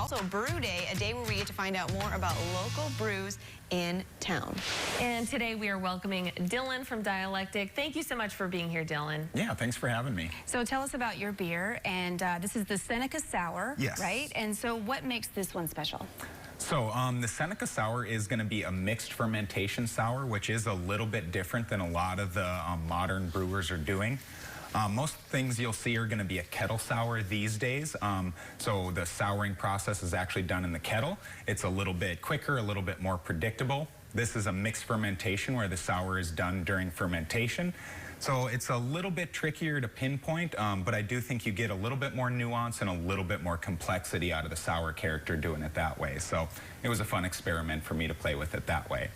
Also, Brew Day, a day where we get to find out more about local brews in town. And today we are welcoming Dylan from Dialectic. Thank you so much for being here, Dylan. Yeah, thanks for having me. So tell us about your beer, and this is the Seneca Sour, yes, right? And so what makes this one special? So the Seneca Sour is going to be a mixed fermentation sour, which is a little bit different than a lot of the modern brewers are doing. Most things you'll see are going to be a kettle sour these days. So the souring process is actually done in the kettle. It's a little bit quicker, a little bit more predictable. This is a mixed fermentation where the sour is done during fermentation. So it's a little bit trickier to pinpoint, but I do think you get a little bit more nuance and a little bit more complexity out of the sour character doing it that way. So it was a fun experiment for me to play with it that way.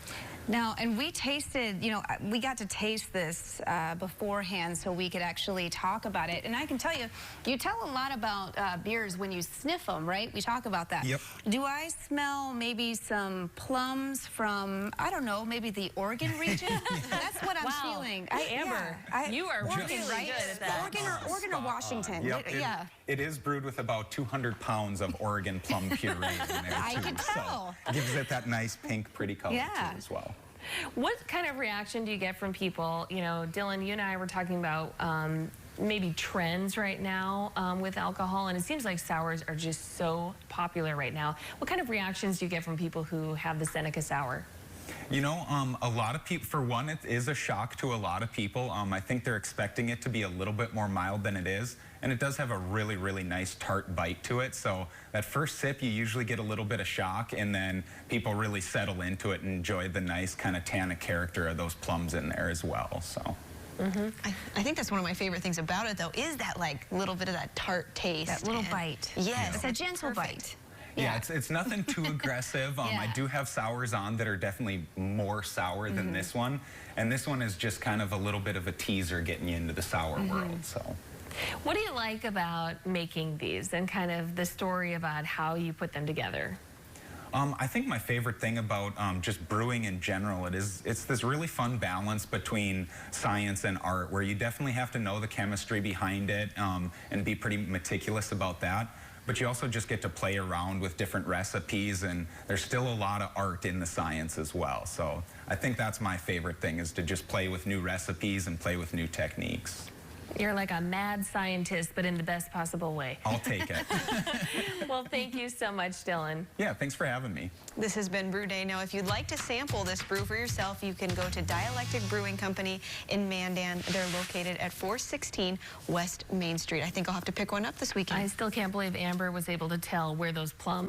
Now, and we tasted, you know, we got to taste this beforehand so we could actually talk about it. And I can tell you, you tell a lot about beers when you sniff them, right? We talk about that. Yep. Do I smell maybe some plums from, I don't know, maybe the Oregon region? That's what I'm feeling. Amber, you are Oregon, really right? good at that. Oregon or Washington. Yep, Yeah. It is brewed with about 200 pounds of Oregon plum puree in there, too. I can tell. So it gives it that nice pink, pretty color, too, as well. What kind of reaction do you get from people? You know, Dylan, you and I were talking about maybe trends right now with alcohol, and it seems like sours are just so popular right now. What kind of reactions do you get from people who have the Seneca Sour? You know, a lot of people, for one, it is a shock to a lot of people. I think they're expecting it to be a little bit more mild than it is. And it does have a really, really nice tart bite to it. So that first sip, you usually get a little bit of shock, and then people really settle into it and enjoy the nice kind of tannic character of those plums in there as well. So. I think that's one of my favorite things about it, though, is that like little bit of that tart taste. That little bite. Yes. It's a gentle bite. Yeah, it's nothing too aggressive. I do have sours on that are definitely more sour than this one. And this one is just kind of a little bit of a teaser getting you into the sour world. So. What do you like about making these and kind of the story about how you put them together? I think my favorite thing about just brewing in general, it's this really fun balance between science and art, where you definitely have to know the chemistry behind it and be pretty meticulous about that. But you also just get to play around with different recipes, and there's still a lot of art in the science as well. So I think that's my favorite thing, is to just play with new recipes and play with new techniques. You're like a mad scientist, but in the best possible way. I'll take it. Well, thank you so much, Dylan. Yeah, thanks for having me. This has been Brew Day. Now, if you'd like to sample this brew for yourself, you can go to Dialectic Brewing Company in Mandan. They're located at 416 West Main Street. I think I'll have to pick one up this weekend. I still can't believe Amber was able to tell where those plums